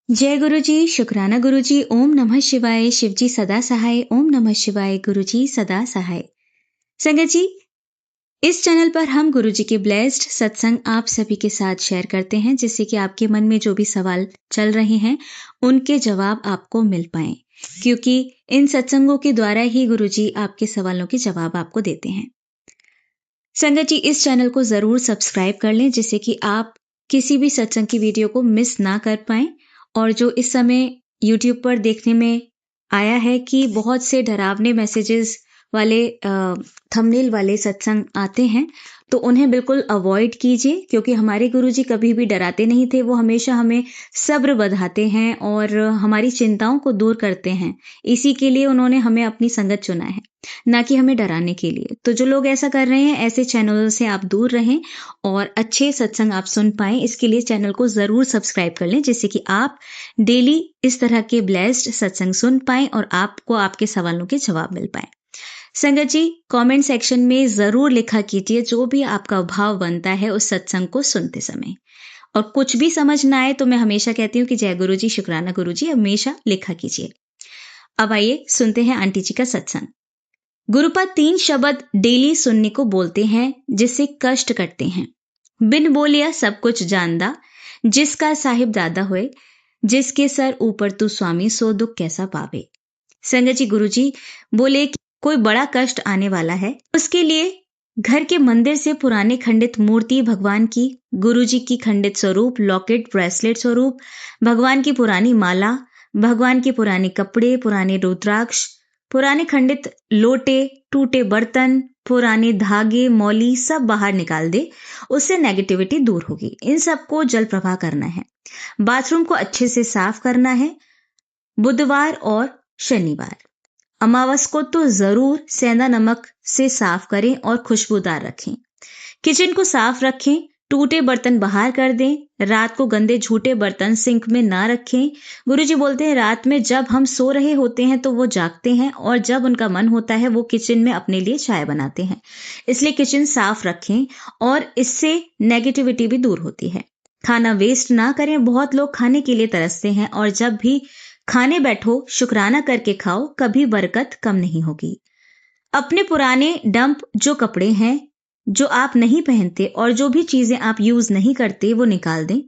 जय गुरु जी, शुक्राना गुरु जी, ओम नमः शिवाय, शिव जी सदा सहाय, ओम नमः शिवाय, गुरु जी सदा सहाय। संगत जी, इस चैनल पर हम गुरु जी के ब्लेस्ड सत्संग आप सभी के साथ शेयर करते हैं, जिससे कि आपके मन में जो भी सवाल चल रहे हैं उनके जवाब आपको मिल पाए, क्योंकि इन सत्संगों के द्वारा ही गुरु जी आपके सवालों के जवाब आपको देते हैं। संगत जी, इस चैनल को जरूर सब्सक्राइब कर लें, जिससे कि आप किसी भी सत्संग की वीडियो को मिस ना कर पाएं। और जो इस समय YouTube पर देखने में आया है कि बहुत से डरावने मैसेजेस वाले थंबनेल वाले सत्संग आते हैं, तो उन्हें बिल्कुल अवॉइड कीजिए, क्योंकि हमारे गुरुजी कभी भी डराते नहीं थे। वो हमेशा हमें सब्र बधाते हैं और हमारी चिंताओं को दूर करते हैं। इसी के लिए उन्होंने हमें अपनी संगत चुना है, ना कि हमें डराने के लिए। तो जो लोग ऐसा कर रहे हैं, ऐसे चैनलों से आप दूर रहें और अच्छे सत्संग आप सुन पाएं। इसके लिए चैनल को जरूर सब्सक्राइब कर लें, जिससे कि आप डेली इस तरह के ब्लेस्ड सत्संग सुन पाएं और आपको आपके सवालों के जवाब मिल पाए। संगत जी, कमेंट सेक्शन में जरूर लिखा कीजिए जो भी आपका भाव बनता है उस सत्संग को सुनते समय। और कुछ भी समझ ना आए तो मैं हमेशा कहती हूँ कि जय गुरु जी, शुक्राना गुरु जी, हमेशा लिखा कीजिए। अब आइए सुनते हैं आंटी जी का सत्संग। गुरुपद 3 शब्द डेली सुनने को बोलते हैं, जिससे कष्ट कटते हैं। बिन बोलिया सब कुछ जानदा, जिसका साहिब दादा होए, जिसके सर ऊपर तू स्वामी, सो दुख कैसा पावे। संगत जी, गुरु जी बोले कि कोई बड़ा कष्ट आने वाला है, उसके लिए घर के मंदिर से पुराने खंडित मूर्ति भगवान की, गुरु जी की खंडित स्वरूप, लॉकेट, ब्रेसलेट स्वरूप, भगवान की पुरानी माला, भगवान के पुराने कपड़े, पुराने रुद्राक्ष, पुराने खंडित लोटे, टूटे बर्तन, पुराने धागे, मौली सब बाहर निकाल दे। उससे नेगेटिविटी दूर होगी। इन सबको जल प्रवाह करना है। बाथरूम को अच्छे से साफ करना है। बुधवार और शनिवार, अमावस को तो जरूर सेंधा नमक से साफ करें और खुशबूदार रखें। किचन को साफ रखें। टूटे बर्तन बाहर कर दें। रात को गंदे झूठे बर्तन सिंक में ना रखें। गुरुजी बोलते हैं रात में जब हम सो रहे होते हैं तो वो जागते हैं, और जब उनका मन होता है वो किचन में अपने लिए चाय बनाते हैं। इसलिए किचन साफ रखें और इससे नेगेटिविटी भी दूर होती है। खाना वेस्ट ना करें। बहुत लोग खाने के लिए तरसते हैं, और जब भी खाने बैठो शुक्राना करके खाओ, कभी बरकत कम नहीं होगी। अपने पुराने डंप जो कपड़े हैं, जो आप नहीं पहनते और जो भी चीजें आप यूज नहीं करते, वो निकाल दें।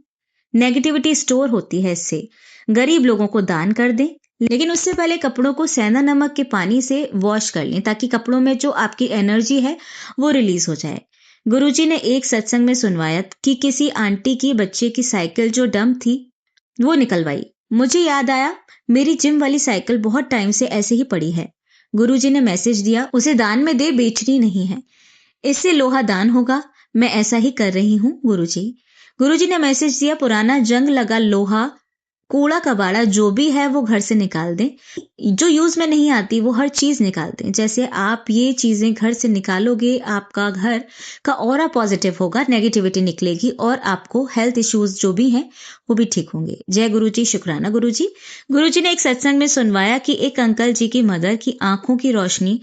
नेगेटिविटी स्टोर होती है इससे। गरीब लोगों को दान कर दें, लेकिन उससे पहले कपड़ों को सेंधा नमक के पानी से वॉश कर लें, ताकि कपड़ों में जो आपकी एनर्जी है वो रिलीज हो जाए। गुरुजी ने एक सत्संग में सुनवाया कि किसी आंटी की बच्चे की साइकिल जो डंप थी वो निकलवाई। मुझे याद आया, मेरी जिम वाली साइकिल बहुत टाइम से ऐसे ही पड़ी है। गुरुजी ने मैसेज दिया, उसे दान में दे, बेचनी नहीं है, इससे लोहा दान होगा। मैं ऐसा ही कर रही हूँ गुरुजी। गुरुजी ने मैसेज दिया, पुराना जंग लगा लोहा, कूड़ा कबाड़ा जो भी है वो घर से निकाल दें। जो यूज में नहीं आती वो हर चीज निकाल दें। जैसे आप ये चीजें घर से निकालोगे, आपका घर का ऑरा पॉजिटिव होगा, नेगेटिविटी निकलेगी और आपको हेल्थ इश्यूज जो भी हैं वो भी ठीक होंगे। जय गुरु जी, शुक्राना गुरु जी। गुरु जी ने एक सत्संग में सुनवाया कि एक अंकल जी की मदर की आंखों की रोशनी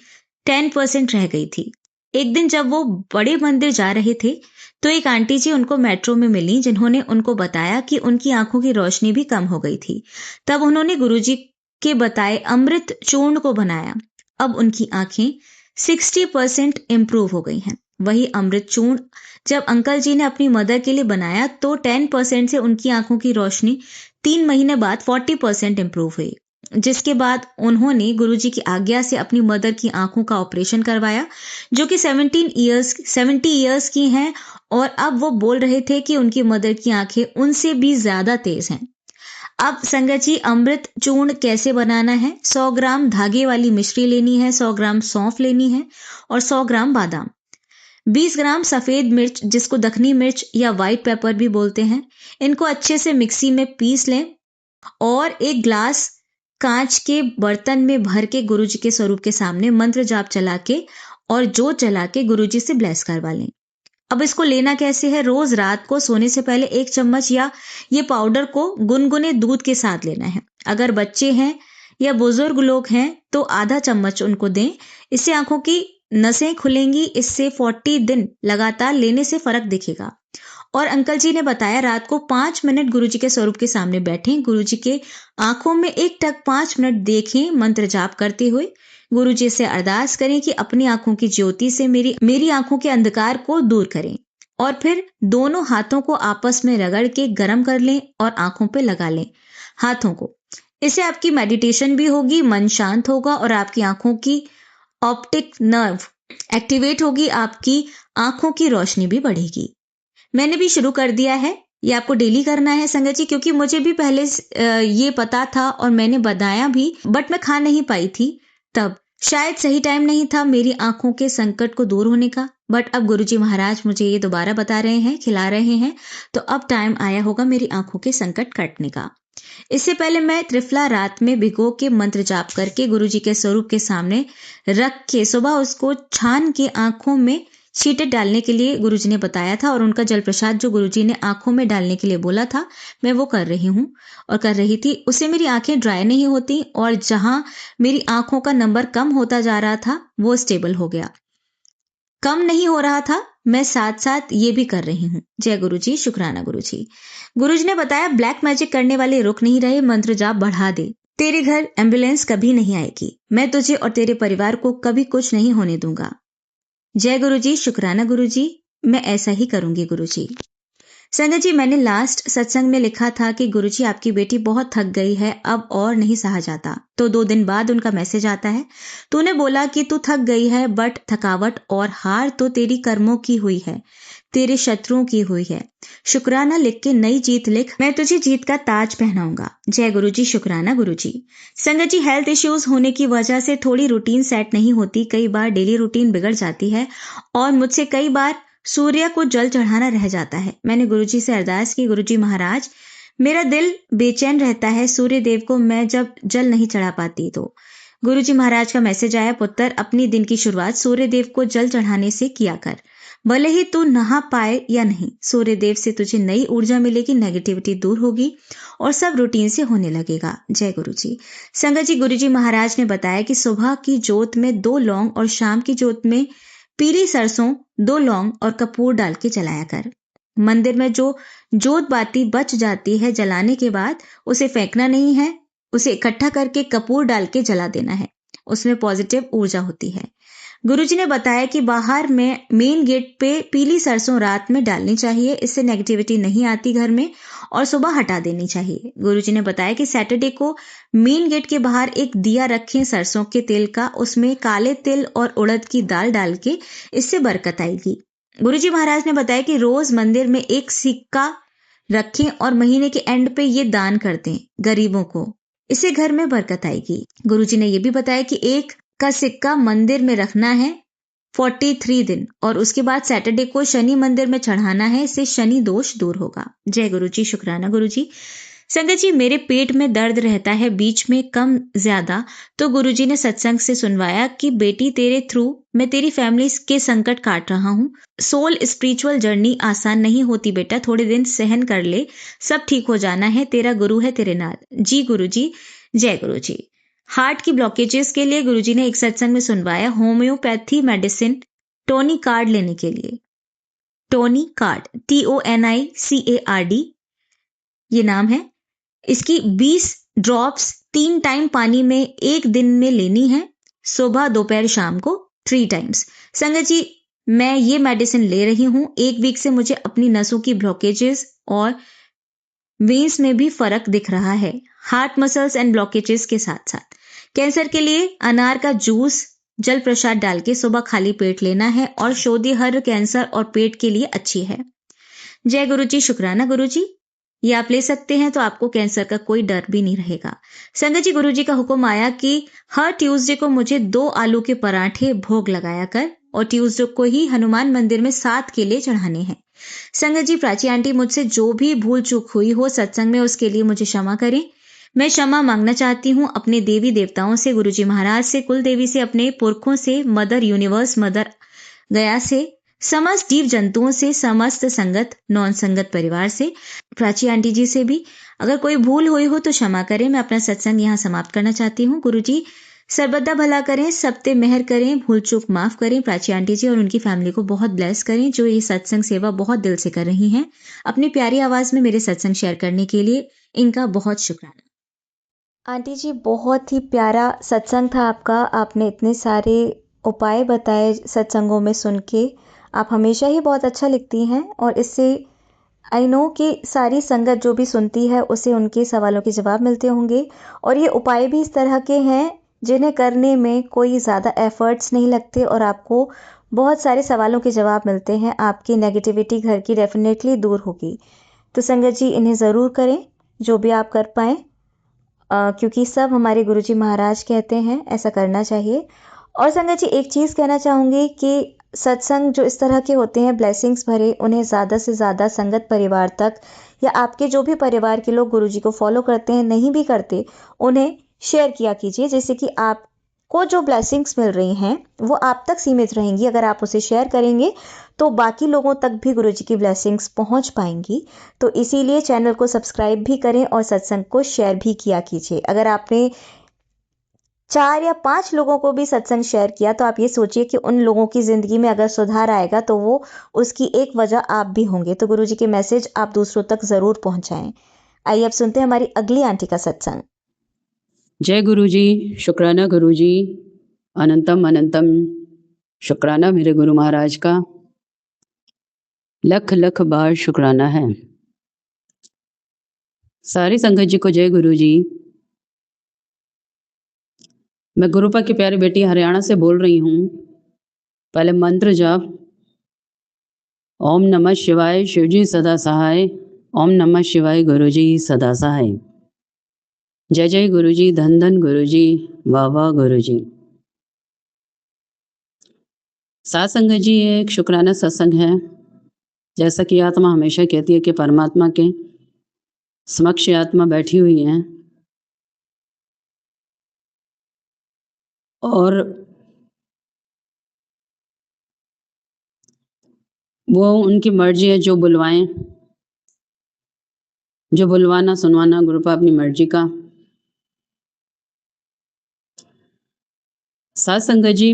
10% रह गई थी। एक दिन जब वो बड़े मंदिर जा रहे थे तो एक आंटी जी उनको मेट्रो में मिली, जिन्होंने उनको बताया कि उनकी आंखों की रोशनी भी कम हो गई थी। तब उन्होंने गुरुजी के बताए अमृत चूर्ण को बनाया। अब उनकी आंखें 60% इंप्रूव हो गई हैं। वही अमृत चूर्ण जब अंकल जी ने अपनी मदर के लिए बनाया तो 10% से उनकी आंखों की रोशनी 3 महीने बाद 40% इंप्रूव हुई। जिसके बाद उन्होंने गुरुजी की आज्ञा से अपनी मदर की आंखों का ऑपरेशन करवाया, जो कि 70 इयर्स की हैं, और अब वो बोल रहे थे कि उनकी मदर की आंखें उनसे भी ज्यादा तेज हैं। अब संगत जी, अमृत चूर्ण कैसे बनाना है? 100 ग्राम धागे वाली मिश्री लेनी है, 100 ग्राम सौंफ लेनी है और 100 ग्राम बादाम, 20 ग्राम सफेद मिर्च जिसको दखनी मिर्च या व्हाइट पेपर भी बोलते हैं, इनको अच्छे से मिक्सी में पीस लें और एक ग्लास कांच के बर्तन में भर के गुरुजी के स्वरूप के सामने मंत्र जाप चला के और जोत जला के गुरुजी से ब्लेस करवा लें। अब इसको लेना कैसे है? रोज रात को सोने से पहले 1 चम्मच या ये पाउडर को गुनगुने दूध के साथ लेना है। अगर बच्चे हैं या बुजुर्ग लोग हैं तो आधा चम्मच उनको दें। इससे आंखों की नसें खुलेंगी। इससे 40 दिन लगातार लेने से फर्क दिखेगा। और अंकल जी ने बताया रात को 5 मिनट गुरुजी के स्वरूप के सामने बैठें, गुरुजी के आंखों में एक टक 5 मिनट देखें मंत्र जाप करते हुए। गुरुजी से अरदास करें कि अपनी आंखों की ज्योति से मेरी आंखों के अंधकार को दूर करें और फिर दोनों हाथों को आपस में रगड़ के गर्म कर लें और आंखों पे लगा लें हाथों को। इससे आपकी मेडिटेशन भी होगी, मन शांत होगा और आपकी आंखों की ऑप्टिक नर्व एक्टिवेट होगी, आपकी आंखों की रोशनी भी बढ़ेगी। मैंने भी शुरू कर दिया है, ये आपको डेली करना है संगत जी, क्योंकि मुझे भी पहले ये पता था और मैंने बताया भी, बट मैं खा नहीं पाई थी तब। शायद सही टाइम नहीं था मेरी आंखों के संकट को दूर होने का, बट अब गुरुजी महाराज मुझे ये दोबारा बता रहे हैं, खिला रहे हैं, तो अब टाइम आया होगा मेरी आंखों के संकट कटने का। इससे पहले मैं त्रिफला रात में भिगो के मंत्र जाप करके गुरुजी के स्वरूप के सामने रख के सुबह उसको छान के आंखों में छींटे डालने के लिए गुरुजी ने बताया था और उनका जल प्रसाद जो गुरुजी ने आंखों में डालने के लिए बोला था मैं वो कर रही हूँ और कर रही थी। उससे मेरी आंखें ड्राई नहीं होती और जहां मेरी आंखों का नंबर कम होता जा रहा था वो स्टेबल हो गया। कम नहीं हो रहा था, मैं साथ साथ ये भी कर रही हूँ। जय गुरुजी, शुक्राना गुरुजी। गुरुजी ने बताया ब्लैक मैजिक करने वाले रुक नहीं रहे, मंत्र जाप बढ़ा दे। तेरे घर एम्बुलेंस कभी नहीं आएगी, मैं तुझे और तेरे परिवार को कभी कुछ नहीं होने दूंगा। जय गुरुजी, शुक्राना गुरुजी, मैं ऐसा ही करूंगी गुरुजी। संगत जी, मैंने लास्ट सत्संग में लिखा था कि गुरुजी आपकी बेटी बहुत थक गई है, अब और नहीं सहा जाता। तो 2 दिन बाद उनका मैसेज आता है, तूने बोला कि तू थक गई है, बट थकावट और हार तो तेरी कर्मों की हुई है, तेरे शत्रुओं की हुई है। शुक्राना लिख के नई जीत लिख, मैं तुझे जीत का ताज पहनाऊंगा। जय गुरुजी, शुक्राना गुरुजी। संगत जी, हेल्थ इश्यूज होने की वजह से थोड़ी रूटीन सेट नहीं होती, कई बार डेली रूटीन बिगड़ जाती है और मुझसे कई बार सूर्य को जल चढ़ाना रह जाता है। मैंने गुरुजी से अरदास की, गुरुजी महाराज मेरा दिल बेचैन रहता है सूर्य देव को मैं जब जल नहीं चढ़ा पाती तो। गुरुजी महाराज का मैसेज आया, पुत्र अपनी दिन की शुरुआत सूर्य देव को जल चढ़ाने से किया कर, भले ही तू नहा पाए या नहीं, सूर्य देव से तुझे नई ऊर्जा मिलेगी, नेगेटिविटी दूर होगी और सब रूटीन से होने लगेगा। जय गुरुजी। संगत जी, गुरुजी महाराज ने बताया कि सुबह की जोत में 2 लौंग और शाम की जोत में पीली सरसों, 2 लौंग और कपूर डाल के जलाया कर। मंदिर में जो जोत बाती बच जाती है जलाने के बाद उसे फेंकना नहीं है, उसे इकट्ठा करके कपूर डाल के जला देना है, उसमें पॉजिटिव ऊर्जा होती है। गुरुजी ने बताया कि बाहर में मेन गेट पे पीली सरसों रात में डालनी चाहिए, इससे नेगेटिविटी नहीं आती घर में, और सुबह हटा देनी चाहिए। गुरुजी ने बताया कि सैटरडे को मेन गेट के बाहर एक दिया रखें सरसों के तेल का, उसमें काले तिल और उड़द की दाल डाल के, इससे बरकत आएगी। गुरुजी महाराज ने बताया कि रोज मंदिर में एक सिक्का रखें और महीने के एंड पे ये दान कर दें गरीबों को, इससे घर में बरकत आएगी। गुरुजी ने यह भी बताया कि एक का सिक्का मंदिर में रखना है 43 दिन और उसके बाद सैटरडे को शनि मंदिर में चढ़ाना है, इससे शनि दोष दूर होगा। जय गुरुजी, शुक्राना गुरुजी। संगत जी, मेरे पेट में दर्द रहता है बीच में कम ज्यादा, तो गुरुजी ने सत्संग से सुनवाया कि बेटी तेरे थ्रू मैं तेरी फैमिली के संकट काट रहा हूँ। सोल स्पिरिचुअल जर्नी आसान नहीं होती बेटा, थोड़े दिन सहन कर ले, सब ठीक हो जाना है, तेरा गुरु है तेरे नाल। जी गुरुजी, जय गुरुजी। हार्ट की ब्लॉकेजेस के लिए गुरुजी ने एक सत्संग में सुनवाया होम्योपैथी मेडिसिन टोनी कार्ड लेने के लिए। टोनी कार्ड, TONICARD ये नाम है। इसकी 20 ड्रॉप्स 3 टाइम पानी में एक दिन में लेनी है, सुबह दोपहर शाम को 3 टाइम्स। संगत जी, मैं ये मेडिसिन ले रही हूँ, 1 वीक से मुझे अपनी नसों की ब्लॉकेजेस और वेन्स में भी फर्क दिख रहा है, हार्ट मसल्स एंड ब्लॉकेजेस के साथ साथ। कैंसर के लिए अनार का जूस जल प्रसाद डाल के सुबह खाली पेट लेना है और शोधी हर कैंसर और पेट के लिए अच्छी है। जय गुरुजी, शुक्राना गुरुजी। ये आप ले सकते हैं तो आपको कैंसर का कोई डर भी नहीं रहेगा। संगत जी, गुरुजी का हुक्म आया कि हर ट्यूसडे को मुझे 2 आलू के पराठे भोग लगाया कर और ट्यूसडे को ही हनुमान मंदिर में 7 केले चढ़ाने हैं। संगत जी, प्राची आंटी मुझसे जो भी भूल चूक हुई हो सत्संग में, उसके लिए मुझे क्षमा करें। मैं क्षमा मांगना चाहती हूँ अपने देवी देवताओं से, गुरुजी महाराज से, कुल देवी से, अपने पुरखों से, मदर यूनिवर्स, मदर गया से, समस्त जीव जंतुओं से, समस्त संगत नॉन संगत परिवार से, प्राची आंटी जी से भी। अगर कोई भूल हुई हो तो क्षमा करें। मैं अपना सत्संग यहाँ समाप्त करना चाहती हूँ। गुरुजी सर्वदा भला करें, सब पे मेहर करें, भूल चूक माफ करें। प्राची आंटी जी और उनकी फैमिली को बहुत ब्लेस करें जो ये सत्संग सेवा बहुत दिल से कर रही हैं। अपनी प्यारी आवाज में मेरे सत्संग शेयर करने के लिए इनका बहुत शुक्राना। आंटी जी, बहुत ही प्यारा सत्संग था आपका। आपने इतने सारे उपाय बताए सत्संगों में सुन के। आप हमेशा ही बहुत अच्छा लिखती हैं और इससे आई नो कि सारी संगत जो भी सुनती है उसे उनके सवालों के जवाब मिलते होंगे। और ये उपाय भी इस तरह के हैं जिन्हें करने में कोई ज़्यादा एफर्ट्स नहीं लगते और आपको बहुत सारे सवालों के जवाब मिलते हैं। आपकी नेगेटिविटी घर की डेफिनेटली दूर होगी। तो संगत जी, इन्हें ज़रूर करें जो भी आप कर पाएँ, क्योंकि सब हमारे गुरुजी महाराज कहते हैं ऐसा करना चाहिए। और संगत जी, एक चीज़ कहना चाहूँगी कि सत्संग जो इस तरह के होते हैं ब्लेसिंग्स भरे, उन्हें ज़्यादा से ज़्यादा संगत परिवार तक या आपके जो भी परिवार के लोग गुरुजी को फॉलो करते हैं, नहीं भी करते, उन्हें शेयर किया कीजिए, जिससे कि आपको जो ब्लेसिंग्स मिल रही हैं वो आप तक सीमित रहेंगी। अगर आप उसे शेयर करेंगे तो बाकी लोगों तक भी गुरुजी की ब्लेसिंग्स पहुंच पाएंगी। तो इसीलिए चैनल को सब्सक्राइब भी करें और सत्संग को शेयर भी किया कीजिए। अगर आपने 4 या 5 लोगों को भी सत्संग शेयर किया तो आप ये सोचिए कि उन लोगों की ज़िंदगी में अगर सुधार आएगा तो वो उसकी एक वजह आप भी होंगे। तो गुरुजी के मैसेज आप दूसरों तक ज़रूर पहुंचाएं। आइए अब सुनते हैं हमारी अगली आंटी का सत्संग। जय गुरु जी, शुक्राना गुरु जी, अनंतम अनंतम शुक्राना मेरे गुरु महाराज का, लख लख बार शुक्राना है। सारी संगत जी को जय गुरु जी। मैं गुरुपा की प्यारी बेटी हरियाणा से बोल रही हूँ। पहले मंत्र जाप, ओम नमः शिवाय शिवजी सदा सहाय, ओम नमः शिवाय गुरु जी सदा सहाय। जय जय गुरु जी, धन धन गुरु जी, वाह वाह गुरु जी। सात संगत जी, ये एक शुक्राना सत्संग है। जैसा कि आत्मा हमेशा कहती है कि परमात्मा के समक्ष आत्मा बैठी हुई है और वो उनकी मर्जी है, जो बुलवाएं, जो बुलवाना सुनवाना गुरुपा अपनी मर्जी का। सात संगत जी,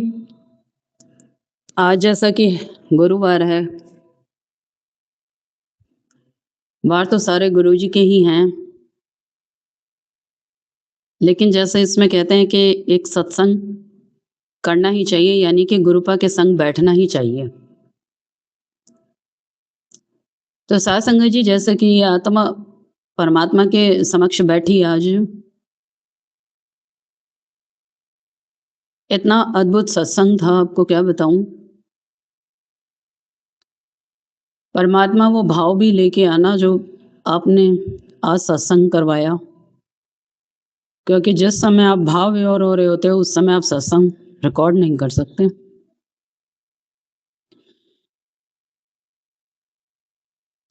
आज जैसा कि गुरुवार है, वार तो सारे गुरु जी के ही हैं, लेकिन जैसे इसमें कहते हैं कि एक सत्संग करना ही चाहिए, यानी कि गुरुपा के संग बैठना ही चाहिए। तो सात संगत जी, जैसे कि आत्मा परमात्मा के समक्ष बैठी आज, इतना अद्भुत सत्संग था, आपको क्या बताऊं। परमात्मा वो भाव भी लेके आना जो आपने आज सत्संग करवाया, क्योंकि जिस समय आप भाव विभोर हो रहे होते हो उस समय आप सत्संग रिकॉर्ड नहीं कर सकते।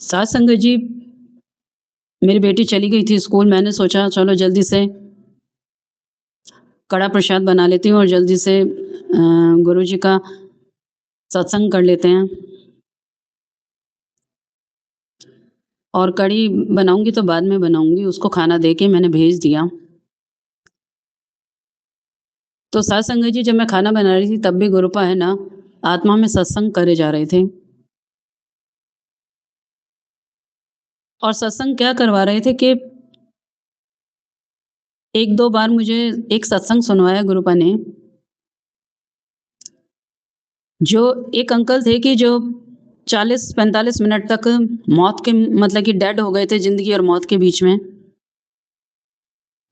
सात संगत जी, मेरी बेटी चली गई थी स्कूल, मैंने सोचा चलो जल्दी से कड़ा प्रसाद बना लेती हूँ और जल्दी से गुरु जी का सत्संग कर लेते हैं। और कड़ी बनाऊंगी तो बाद में बनाऊंगी, उसको खाना दे के मैंने भेज दिया। तो सात संगत जी, जब मैं खाना बना रही थी तब भी गुरुपा है ना, आत्मा में सत्संग करे जा रहे थे। और सत्संग क्या करवा रहे थे कि एक दो बार मुझे एक सत्संग सुनवाया गुरुपा ने, जो एक अंकल थे कि जो 40-45 मिनट तक मौत के मतलब कि डेड हो गए थे, जिंदगी और मौत के बीच में।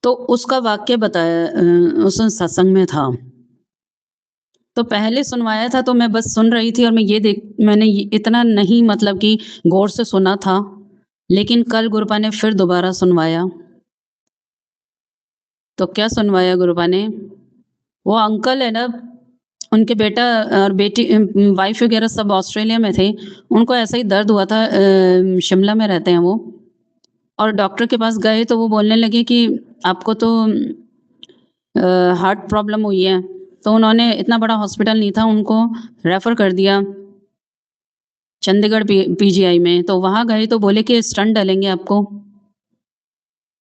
तो उसका वाक्य बताया उस सत्संग में था। तो पहले सुनवाया था तो मैं बस सुन रही थी और मैंने इतना नहीं मतलब कि गौर से सुना था, लेकिन कल गुरुपा ने फिर दोबारा सुनवाया। तो क्या सुनवाया गुरुपा ने, वो अंकल है ना, उनके बेटा और बेटी वाइफ वगैरह सब ऑस्ट्रेलिया में थे, उनको ऐसा ही दर्द हुआ था, शिमला में रहते हैं वो। और डॉक्टर के पास गए तो वो बोलने लगे कि आपको तो हार्ट प्रॉब्लम हुई है। तो उन्होंने, इतना बड़ा हॉस्पिटल नहीं था, उनको रेफर कर दिया चंडीगढ़ पीजीआई में। तो वहाँ गए तो बोले कि स्टंट डालेंगे आपको।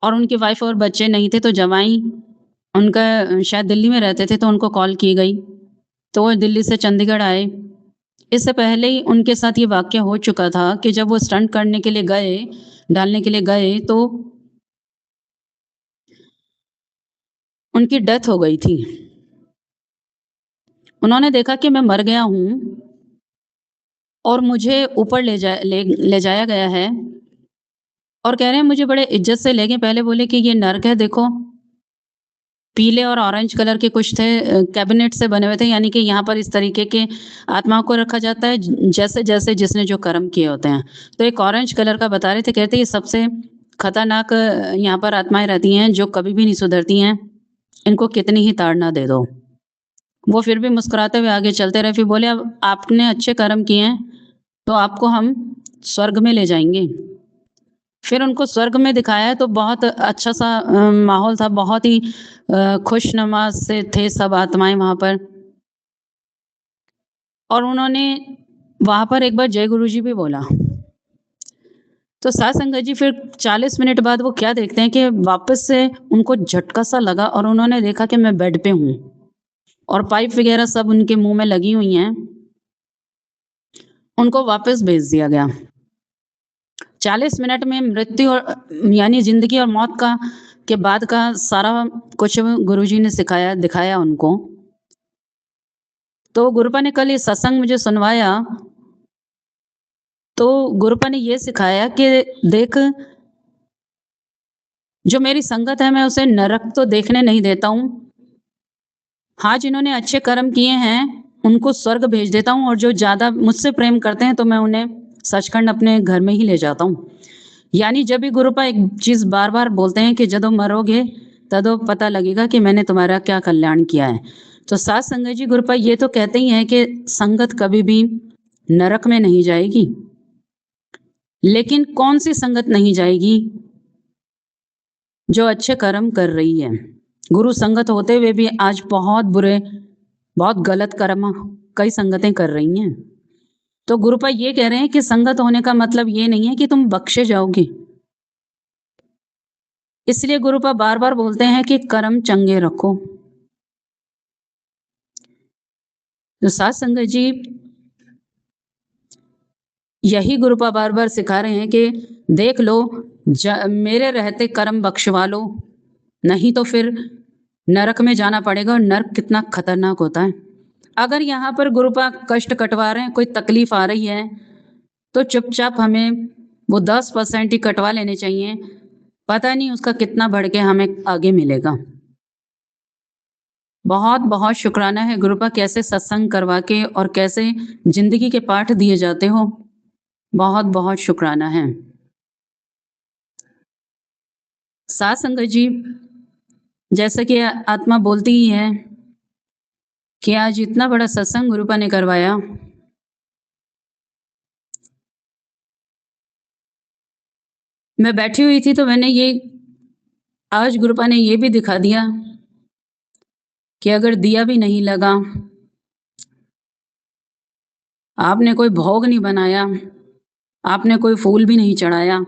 और उनकी वाइफ और बच्चे नहीं थे, तो जवाई उनका शायद दिल्ली में रहते थे तो उनको कॉल की गई, तो वो दिल्ली से चंडीगढ़ आए। इससे पहले ही उनके साथ ये वाक़या हो चुका था कि जब वो स्टंट करने के लिए गए, डालने के लिए गए तो उनकी डेथ हो गई थी। उन्होंने देखा कि मैं मर गया हूँ और मुझे ऊपर ले जाया गया है और कह रहे हैं मुझे बड़े इज़्ज़त से ले गए। पहले बोले कि ये नर्क है देखो, पीले और ऑरेंज कलर के कुछ थे कैबिनेट से बने हुए थे, यानी कि यहाँ पर इस तरीके के आत्माओं को रखा जाता है जैसे-जैसे जिसने जो कर्म किए होते हैं। तो एक ऑरेंज कलर का बता रहे थे, कहते ये सबसे खतरनाक यहाँ पर आत्माएँ रहती हैं जो कभी भी नहीं सुधरती हैं, इनको कितनी ही ताड़ना दे दो। वो फिर भी मुस्कुराते हुए आगे चलते रहे, फिर बोले अब आपने अच्छे कर्म किए हैं, तो आपको हम स्वर्ग में ले जाएँगे। फिर उनको स्वर्ग में दिखाया तो बहुत अच्छा-सा माहौल था, बहुत ही खुशनुमा से थे सब आत्माएँ वहाँ पर। और उन्होंने वहाँ पर एक बार जय गुरु जी भी बोला। तो सात संगत जी फिर 40 मिनट बाद वो क्या देखते हैं कि वापस से उनको झटका-सा लगा और उन्होंने देखा कि मैं बेड पे हूँ और पाइप वगैरह सब उनके मुँह में लगी हुई हैं। उनको वापस भेज दिया गया। 40 मिनट में मृत्यु और यानी ज़िंदगी और मौत का के बाद का सारा कुछ गुरुजी ने सिखाया दिखाया उनको। तो गुरुपा ने कल ये सत्संग मुझे सुनवाया, तो गुरुपा ने ये सिखाया कि देख, जो मेरी संगत है मैं उसे नरक तो देखने नहीं देता हूँ। हाँ, जिन्होंने अच्छे कर्म किए हैं, उनको स्वर्ग भेज देता हूँ और जो ज़्यादा मुझसे प्रेम करते हैं तो मैं उन्हें सचखंड अपने घर में ही ले जाता हूँ। यानी जब भी गुरुपा एक चीज़ बार-बार बोलते हैं कि जदों मरोगे, तदों पता लगेगा कि मैंने तुम्हारा क्या कल्याण किया है। तो सात संगत जी गुरुपा ये तो कहते ही हैं कि संगत कभी भी नरक में नहीं जाएगी। लेकिन कौन-सी संगत नहीं जाएगी? जो अच्छे कर्म कर रही है। गुरु संगत होते हुए भी आज बहुत बुरे, बहुत गलत कर्म कई संगतें कर रही हैं। तो गुरुपा ये कह रहे हैं कि संगत होने का मतलब ये नहीं है कि तुम बख्शे जाओगे। इसलिए गुरुपा बार-बार बोलते हैं कि कर्म चंगे रखो। तो सात संगत जी यही गुरुपा बार-बार सिखा रहे हैं कि देख लो, मेरे रहते कर्म बख्शवा लो, नहीं तो फिर नरक में जाना पड़ेगा और नरक कितना खतरनाक होता है। अगर यहाँ पर गुरुपा कष्ट कटवा रहे हैं, कोई तकलीफ आ रही है, तो चुपचाप हमें वो 10% ही कटवा लेने चाहिए। पता नहीं उसका कितना बढ़ के हमें आगे मिलेगा। बहुत-बहुत शुक्राना है गुरुपा, कैसे सत्संग करवा के और कैसे ज़िंदगी के पाठ दिए जाते हो। बहुत-बहुत शुक्राना है। सात संगत जी, जैसा कि आत्मा बोलती ही है कि आज इतना बड़ा सत्संग गुरुपा ने करवाया। मैं बैठी हुई थी तो मैंने ये आज गुरुपा ने ये भी दिखा दिया कि अगर दिया भी नहीं लगा, आपने कोई भोग नहीं बनाया, आपने कोई फूल भी नहीं चढ़ाया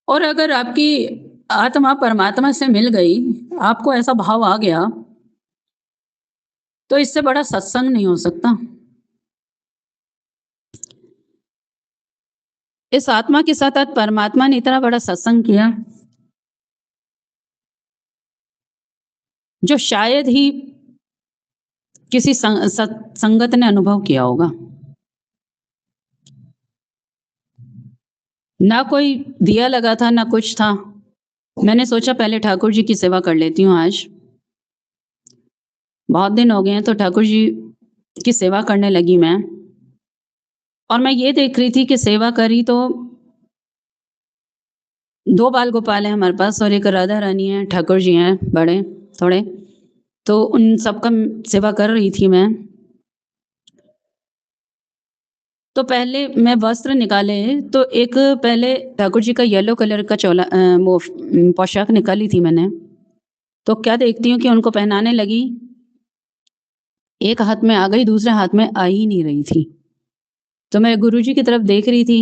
और अगर आपकी आत्मा परमात्मा से मिल गई, आपको ऐसा भाव आ गया, तो इससे बड़ा सत्संग नहीं हो सकता। इस आत्मा के साथ आज परमात्मा ने इतना बड़ा सत्संग किया, जो शायद ही किसी संगत ने अनुभव किया होगा। ना कोई दिया लगा था, ना कुछ था। मैंने सोचा पहले ठाकुर जी की सेवा कर लेती हूँ आज। बहुत दिन हो गए हैं तो ठाकुर जी की सेवा करने लगी मैं। और मैं ये देख रही थी कि सेवा करी तो 2 बाल गोपाल हैं हमारे पास और एक राधा रानी है, ठाकुर जी हैं बड़े थोड़े। तो उन सबका सेवा कर रही थी मैं। तो पहले मैं वस्त्र निकाले तो एक पहले ठाकुर जी का येलो कलर का वो पोशाक निकाली थी मैंने। तो क्या देखती हूँ कि उनको पहनाने लगी, एक हाथ में आ गई, दूसरे हाथ में आ ही नहीं रही थी। तो मैं गुरुजी की तरफ देख रही थी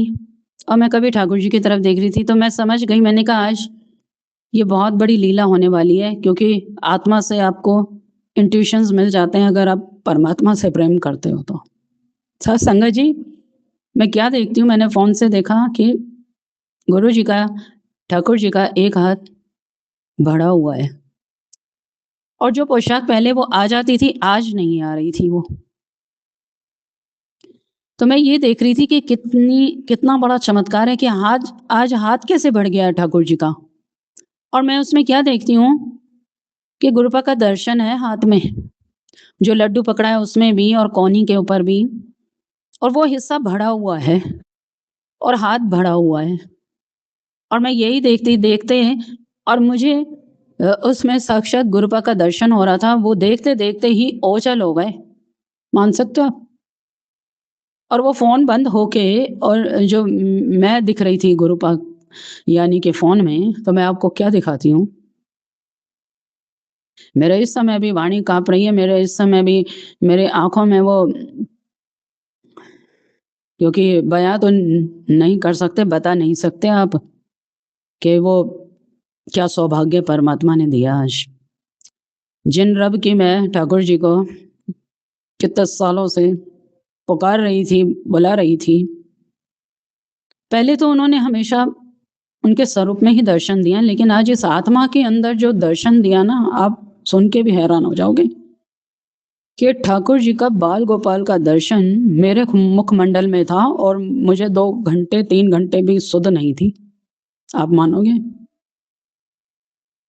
और मैं कभी ठाकुर जी की तरफ देख रही थी, तो मैं समझ गई, मैंने कहा आज ये बहुत बड़ी लीला होने वाली है, क्योंकि आत्मा से आपको इंट्यूशंस मिल जाते हैं अगर आप परमात्मा से प्रेम करते हो तो। साथ संगत जी, मैं क्या देखती हूँ, मैंने फ़ोन से देखा कि गुरु जी का, ठाकुर जी का एक हाथ बढ़ा हुआ है और जो पोशाक पहले वो आ जाती थी, आज नहीं आ रही थी वो। तो मैं ये देख रही थी कि कितना बड़ा चमत्कार है कि आज हाथ कैसे बढ़ गया है ठाकुर जी का। और मैं उसमें क्या देखती हूँ कि गुरुपा का दर्शन है हाथ में, जो लड्डू पकड़ा है उसमें भी और कोहनी के ऊपर भी, और वो हिस्सा बढ़ा हुआ है और हाथ बढ़ा हुआ है। और मैं यही देखते और मुझे उसमें साक्षात गुरुपा का दर्शन हो रहा था। वो देखते देखते ही ओझल हो गए, मान सकते हो आप। और वो फोन बंद होके और जो मैं दिख रही थी गुरुपा यानी कि फोन में, तो मैं आपको क्या दिखाती हूँ। मेरे इस समय भी वाणी कांप रही है, मेरे इस समय भी मेरे आंखों में वो, क्योंकि बयां तो नहीं कर सकते, बता नहीं सकते आप कि वो क्या सौभाग्य परमात्मा ने दिया आज। जिन रब की मैं ठाकुर जी को कितने सालों से पुकार रही थी, बुला रही थी, पहले तो उन्होंने हमेशा उनके स्वरूप में ही दर्शन दिया, लेकिन आज इस आत्मा के अंदर जो दर्शन दिया ना, आप सुन के भी हैरान हो जाओगे कि ठाकुर जी का बाल गोपाल का दर्शन मेरे मुखमंडल में था और मुझे 2 घंटे 3 घंटे भी सुध नहीं थी, आप मानोगे।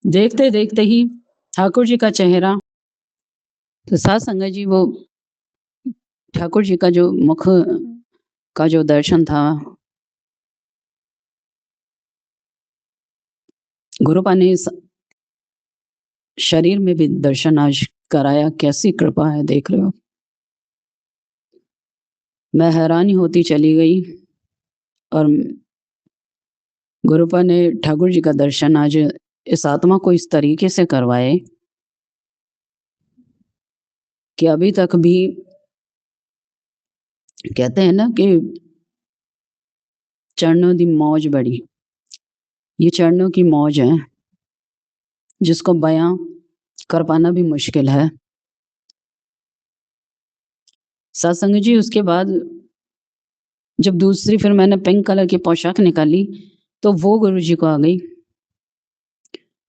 देखते देखते ही ठाकुर जी का चेहरा, तो साथ संगत जी, वो ठाकुर जी का जो मुख का जो दर्शन था, गुरुपा ने इस शरीर में भी दर्शन आज कराया। कैसी कृपा है, देख रहे हो। मैं हैरानी होती चली गई और गुरुपा ने ठाकुर जी का दर्शन आज इस आत्मा को इस तरीके से करवाए कि अभी तक भी कहते हैं ना कि चरणों दी मौज बड़ी, ये चरणों की मौज है जिसको बयां कर पाना भी मुश्किल है। सत्संग जी, उसके बाद जब दूसरी फिर मैंने पिंक कलर की पोशाक निकाली तो वो गुरु जी को आ गई,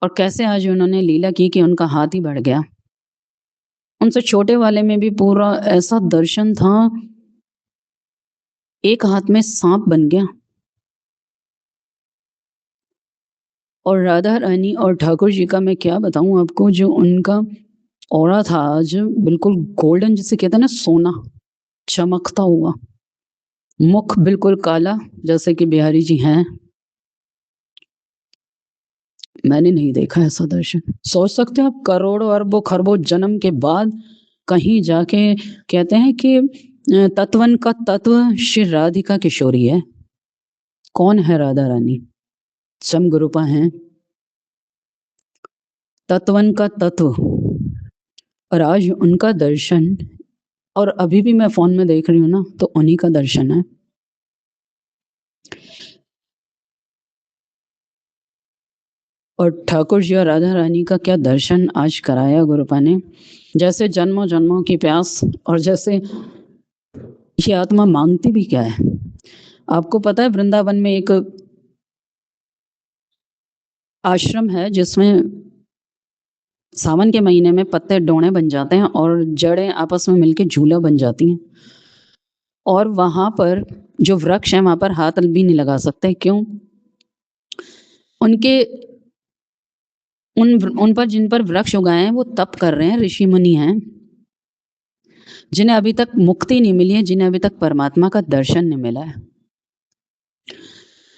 और कैसे आज उन्होंने लीला की कि उनका हाथ ही बढ़ गया। उनसे छोटे वाले में भी पूरा ऐसा दर्शन था, एक हाथ में सांप बन गया। और राधा रानी और ठाकुर जी का मैं क्या बताऊं आपको, जो उनका ऑरा था आज बिल्कुल गोल्डन, जिसे कहते हैं ना सोना, चमकता हुआ। मुख बिल्कुल काला, जैसे कि बिहारी जी हैं। मैंने नहीं देखा ऐसा दर्शन। सोच सकते हो आप, करोड़ों अरबों खरबों जन्म के बाद कहीं जाके कहते हैं कि तत्वन का तत्व श्री राधिका किशोरी है। कौन है राधा रानी? सम गुरुपा हैं, तत्वन का तत्व। और आज उनका दर्शन, और अभी भी मैं फोन में देख रही हूँ ना, तो उन्हीं का दर्शन है। और ठाकुर जी और राधा रानी का क्या दर्शन आज कराया गुरुपा ने, जैसे जन्मों जन्मों की प्यास। और जैसे ये आत्मा मांगती भी क्या है। आपको पता है वृंदावन में एक आश्रम है जिसमें सावन के महीने में पत्ते डोने बन जाते हैं और जड़ें आपस में मिलके झूला बन जाती हैं। और वहां पर जो वृक्ष है, वहां पर हाथ भी नहीं लगा सकते। क्यों? उनके उन पर जिन पर वृक्ष उगाए हैं वो तप कर रहे हैं, ऋषि मुनि हैं, जिन्हें अभी तक मुक्ति नहीं मिली है, जिन्हें अभी तक परमात्मा का दर्शन नहीं मिला है।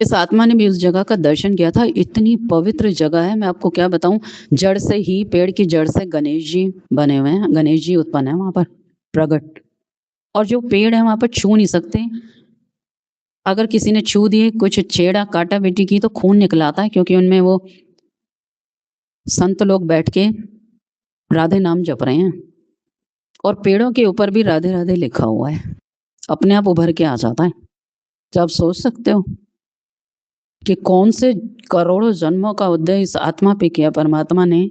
इस आत्मा ने भी उस जगह का दर्शन किया था। इतनी पवित्र जगह है, मैं आपको क्या बताऊं। जड़ से ही, पेड़ की जड़ से गणेश जी बने हुए हैं, गणेश जी उत्पन्न है वहां पर प्रकट। और जो पेड़ है वहां पर छू नहीं सकते। अगर किसी ने छू दिए, कुछ छेड़ा काटा बेटी की, तो खून निकल आता है, क्योंकि उनमें वो संत लोग बैठ के राधे नाम जप रहे हैं। और पेड़ों के ऊपर भी राधे राधे लिखा हुआ है, अपने आप उभर के आ जाता है। तो आप सोच सकते हो कि कौन से करोड़ों जन्मों का उदय इस आत्मा पे किया परमात्मा ने,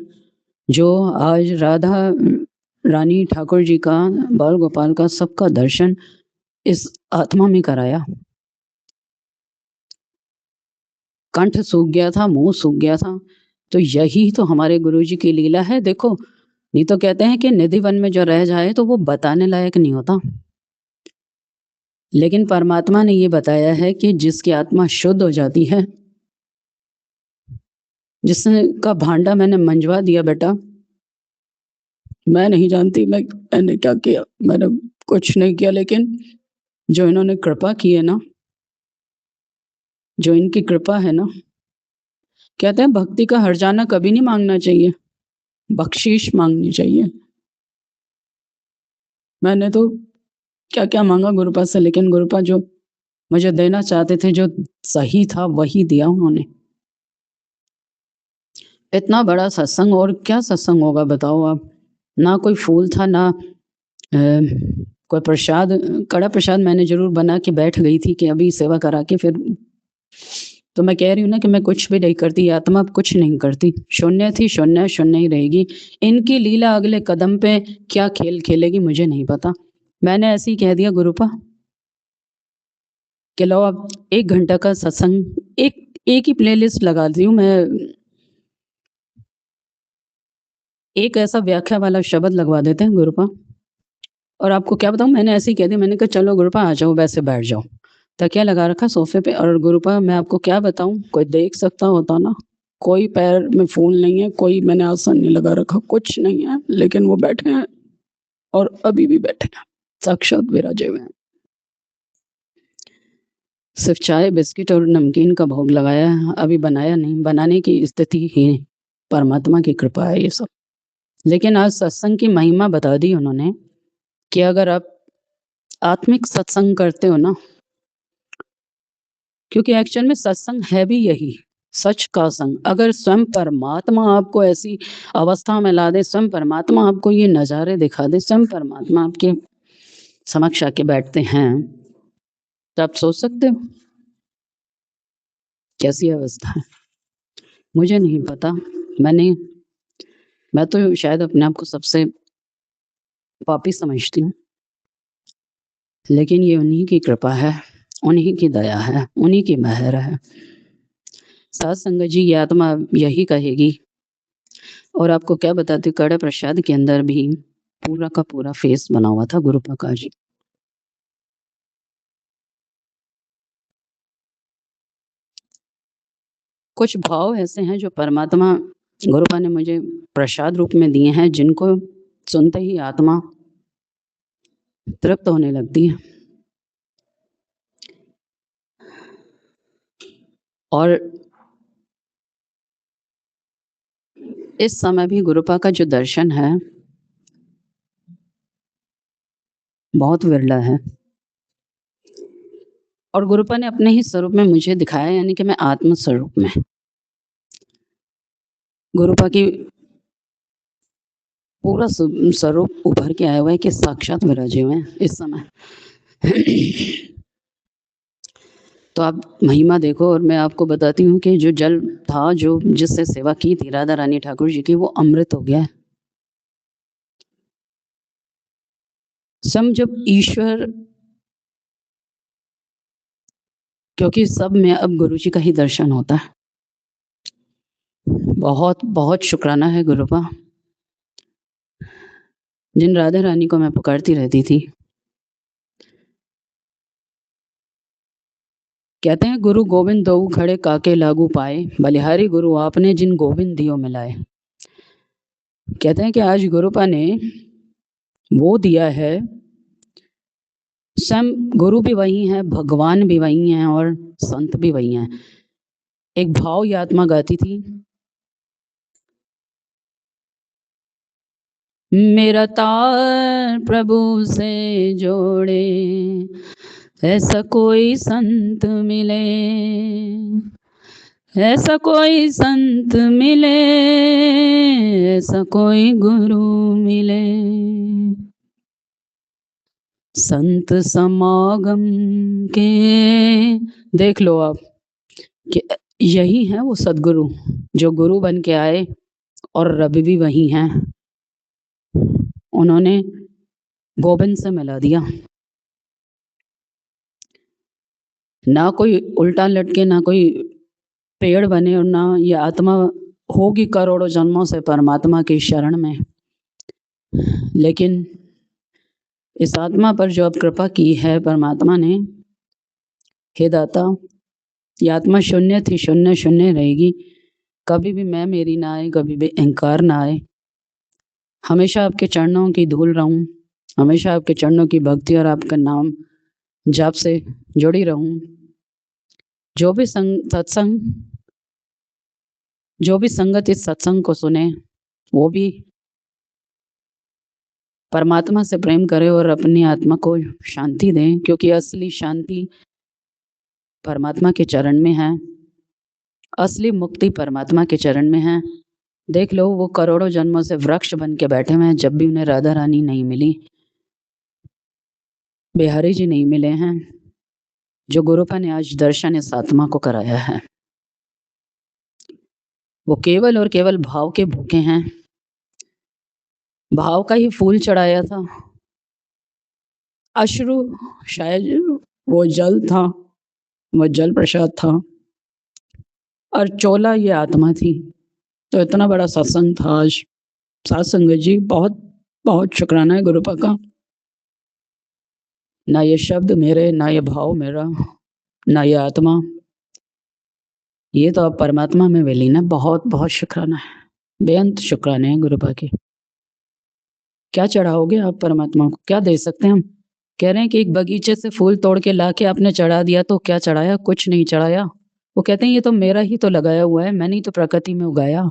जो आज राधा रानी ठाकुर जी का, बाल गोपाल का, सबका दर्शन इस आत्मा में कराया। कंठ सूख गया था, मुंह सूख गया था, तो यही तो हमारे गुरु जी की लीला है। देखो, नहीं तो कहते हैं कि निधि वन में जो रह जाए तो वो बताने लायक नहीं होता, लेकिन परमात्मा ने ये बताया है कि जिसकी आत्मा शुद्ध हो जाती है, जिसका भांडा मैंने मंजवा दिया बेटा, मैं नहीं जानती मैंने क्या किया, मैंने कुछ नहीं किया, लेकिन जो इन्होंने कृपा की है ना, जो इनकी कृपा है ना, कहते हैं भक्ति का हर्जाना कभी नहीं मांगना चाहिए, बख्शीश मांगनी चाहिए। मैंने तो क्या क्या मांगा गुरुपा से, लेकिन गुरुपा जो मुझे देना चाहते थे, जो सही था, वही दिया उन्होंने। इतना बड़ा सत्संग, और क्या सत्संग होगा बताओ आप। ना कोई फूल था, ना कोई प्रसाद। कड़ा प्रसाद मैंने जरूर बना के बैठ गई थी कि अभी सेवा करा के फिर, तो मैं कह रही हूँ ना कि मैं कुछ भी नहीं करती, आत्मा कुछ नहीं करती, शून्य थी, शून्य शून्य ही रहेगी। इनकी लीला अगले कदम पे क्या खेल खेलेगी मुझे नहीं पता। मैंने ऐसे ही कह दिया गुरुपा कि लो अब 1 घंटा का सत्संग, एक ही प्लेलिस्ट लगा दी हूँ मैं, एक ऐसा व्याख्या वाला शब्द लगवा देते हैं गुरुपा। और आपको क्या बताऊं, मैंने ऐसे ही कह दिया, मैंने कहा चलो गुरुपा आ जाओ, वैसे बैठ जाओ, तकिया लगा रखा सोफे पे। और गुरुपा मैं आपको क्या बताऊं, कोई देख सकता होता ना, कोई पैर में फूल नहीं है, कोई मैंने आसन नहीं लगा रखा, कुछ नहीं है, लेकिन वो बैठे हैं और अभी भी बैठे हैं, साक्षात विराजे हुए हैं। सिर्फ चाय बिस्किट और नमकीन का भोग लगाया है, अभी बनाया नहीं, बनाने की स्थिति ही नहीं, परमात्मा की कृपा है ये सब। लेकिन आज सत्संग की महिमा बता दी उन्होंने कि अगर आप आत्मिक सत्संग करते हो ना, क्योंकि एक्चुअल में सत्संग है भी यही, सच का संग। अगर स्वयं परमात्मा आपको ऐसी अवस्था में ला दे, स्वयं परमात्मा आपको ये नज़ारे दिखा दे, स्वयं परमात्मा आपके समक्ष आके बैठते हैं, तो आप सोच सकते हो कैसी अवस्था है। मुझे नहीं पता, मैं तो शायद अपने आप को सबसे पापी समझती हूँ, लेकिन ये उन्हीं की कृपा है, उन्हीं की दया है, उन्हीं की मेहर है। सात संगत जी, ये आत्मा यही कहेगी। और आपको क्या बताती, कड़ा प्रसाद के अंदर भी पूरा का पूरा फेस बना हुआ था गुरुपा का जी। कुछ भाव ऐसे हैं जो परमात्मा गुरुपा ने मुझे प्रसाद रूप में दिए हैं, जिनको सुनते ही आत्मा तृप्त होने लगती है। और इस समय भी गुरुपा का जो दर्शन है बहुत विरला है, और गुरुपा ने अपने ही स्वरूप में मुझे दिखाया, यानी कि मैं आत्म स्वरूप में गुरुपा की पूरा स्वरूप उभर के आया हुआ है कि साक्षात विराजे हुए हैं इस समय। तो आप महिमा देखो। और मैं आपको बताती हूँ कि जो जल था, जो जिससे सेवा की थी राधा रानी ठाकुर जी की, वो अमृत हो गया है। जब ईश्वर, क्योंकि सब में अब गुरु जी का ही दर्शन होता है। बहुत बहुत शुक्राना है गुरुपा, जिन राधा रानी को मैं पुकारती रहती थी। कहते हैं गुरु गोविंद दो खड़े काके लागू पाए, बलिहारी गुरु आपने जिन गोविंद दियो मिलाए। कहते हैं कि आज गुरुपा ने वो दिया है, स्वयं गुरु भी वही है, भगवान भी वही हैं, और संत भी वही हैं। एक भाव ये आत्मा गाती थी, मेरा तार प्रभु से जोड़े, ऐसा कोई संत मिले, ऐसा कोई संत मिले, ऐसा कोई गुरु मिले। संत समागम के देख लो आप कि यही है वो सदगुरु जो गुरु बन के आए और रवि भी वही हैं। उन्होंने गोविंद से मिला दिया। ना कोई उल्टा लटके, ना कोई पेड़ बने और ना ये आत्मा होगी करोड़ों जन्मों से परमात्मा की शरण में। लेकिन इस आत्मा पर जो अब कृपा की है परमात्मा ने, हे दाता, ये आत्मा शून्य थी, शून्य शून्य रहेगी। कभी भी मैं मेरी ना आए, कभी भी अहंकार ना आए। हमेशा आपके चरणों की धूल रहूं, हमेशा आपके चरणों की भक्ति और आपका नाम जाप से जुड़ी रहूं। जो भी संगत इस सत्संग को सुने वो भी परमात्मा से प्रेम करे और अपनी आत्मा को शांति दें, क्योंकि असली शांति परमात्मा के चरण में है, असली मुक्ति परमात्मा के चरण में है। देख लो, वो करोड़ों जन्मों से वृक्ष बन के बैठे हुए हैं, जब भी उन्हें राधा रानी नहीं मिली, बिहारी जी नहीं मिले हैं, जो गुरुपा ने आज दर्शन इस आत्मा को कराया है। वो केवल और केवल भाव के भूखे हैं। भाव का ही फूल चढ़ाया था, अश्रु शायद वो जल था, वो जल प्रसाद था, और चोला ये आत्मा थी। तो इतना बड़ा सत्संग था आज। साथ संगत जी, बहुत बहुत शुक्राना है गुरुपा का। ना ये शब्द मेरे, ना ये भाव मेरा, ना ये आत्मा, ये तो अब परमात्मा में विलीन है। बहुत बहुत शुक्राना है, बेअंत शुक्राने हैं गुरुपा के। क्या चढ़ाओगे आप परमात्मा को? क्या दे सकते हैं हम? कह रहे हैं कि एक बगीचे से फूल तोड़ के लाके आपने चढ़ा दिया, तो क्या चढ़ाया? कुछ नहीं चढ़ाया। वो कहते हैं ये तो मेरा ही तो लगाया हुआ है, मैंने ही तो प्रकृति में उगाया,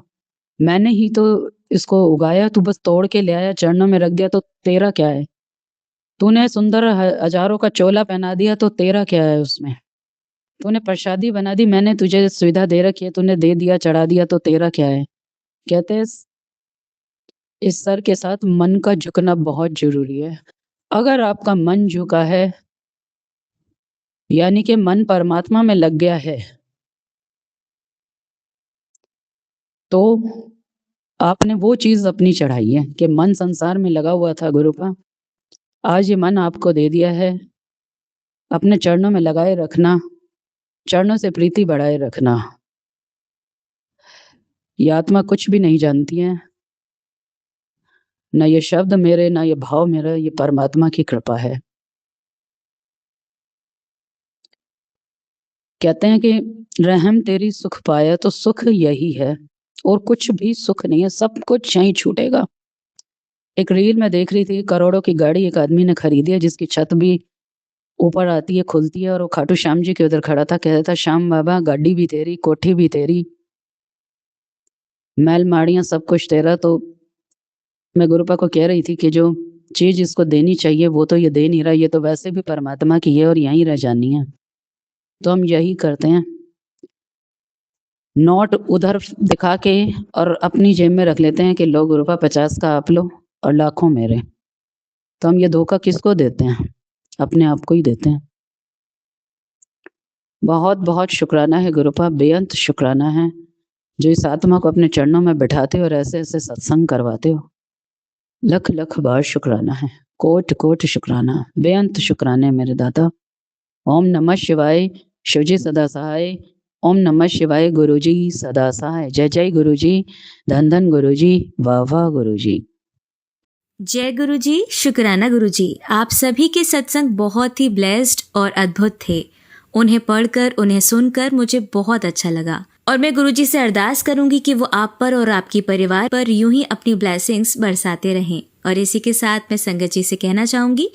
मैंने ही तो इसको उगाया, तू बस तोड़ के ले आया, चरणों में रख दिया, तो तेरा क्या है? तूने सुंदर हजारों का चोला पहना दिया, तो तेरा क्या है उसमें? तूने प्रसादी बना दी, मैंने तुझे सुविधा दे रखी है, तूने दे दिया, चढ़ा दिया, तो तेरा क्या है? कहते हैं इस सर के साथ मन का झुकना बहुत जरूरी है। अगर आपका मन झुका है, यानी कि मन परमात्मा में लग गया है, तो आपने वो चीज अपनी चढ़ाई है कि मन संसार में लगा हुआ था गुरुपा, आज ये मन आपको दे दिया है। अपने चरणों में लगाए रखना, चरणों से प्रीति बढ़ाए रखना। ये आत्मा कुछ भी नहीं जानती है, ना ये शब्द मेरे, ना ये भाव मेरा, ये परमात्मा की कृपा है। कहते हैं कि रहम तेरी सुख पाया, तो सुख यही है और कुछ भी सुख नहीं है, सब कुछ यहीं छूटेगा। एक रील में देख रही थी, करोड़ों की गाड़ी एक आदमी ने खरीदी है, जिसकी छत भी ऊपर आती है, खुलती है, और वो खाटू श्याम जी के उधर खड़ा था, कहता था श्याम बाबा गाड़ी भी तेरी, कोठी भी तेरी, मैल माड़ियां सब कुछ तेरा। तो मैं गुरुपा को कह रही थी कि जो चीज इसको देनी चाहिए वो तो ये दे नहीं रहा, ये तो वैसे भी परमात्मा की है और यहीं रह जानी है। तो हम यही करते हैं, नोट उधर दिखा के और अपनी जेब में रख लेते हैं कि लो गुरुपा 50 का आप लो और लाखों मेरे। तो हम ये धोखा किसको देते हैं? अपने आप को ही देते हैं। बहुत बहुत शुक्राना है गुरुपा, बेअंत शुक्राना है, जो इस आत्मा को अपने चरणों में बैठाते हो और ऐसे ऐसे सत्संग करवाते हो। लख लख बार शुक्राना है, कोट कोट शुक्राना, बेअंत शुक्राने मेरे दादा। ओम नमः शिवाय, शिवजी सदा सहाय। ओम नमः शिवाय, गुरुजी सदा सहाय। जय जय गुरुजी, धन धन गुरुजी, वाह वाह गुरुजी। जय गुरुजी, शुक्राना गुरुजी। आप सभी के सत्संग बहुत ही ब्लेस्ड और अद्भुत थे। उन्हें पढ़कर, उन्हें सुनकर मुझे बहुत अच्छा लगा, और मैं गुरुजी से अरदास करूंगी कि वो आप पर और आपकी परिवार पर यूं ही अपनी ब्लेसिंग्स बरसाते रहें। और इसी के साथ मैं संगत जी से कहना चाहूंगी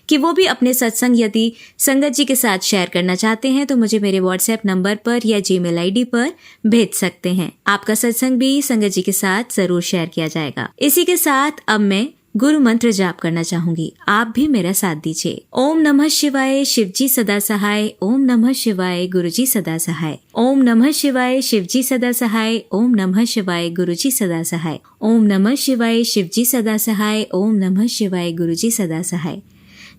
कि वो भी अपने सत्संग यदि संगत जी के साथ शेयर करना चाहते हैं तो मुझे मेरे व्हाट्सएप नंबर पर या जीमेल आईडी पर भेज सकते हैं। आपका सत्संग भी संगत जी के साथ जरूर शेयर किया जाएगा। इसी के साथ अब मैं गुरु मंत्र जाप करना चाहूंगी, आप भी मेरा साथ दीजिए। ओम नमः शिवाय, शिवजी सदा सहाय। ओम नमः शिवाय, गुरुजी सदा सहाय। ओम नमः शिवाय, शिवजी सदा सहाय। ओम नमः शिवाय, गुरुजी सदा सहाय। ओम नमः शिवाय, शिवजी सदा सहाय। ओम नमः शिवाय, गुरुजी सदा सहाय।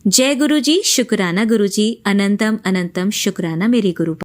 जय गुरुजी, शुक्राना गुरुजी, अनंतम अनंतम शुक्राना मेरे गुरु।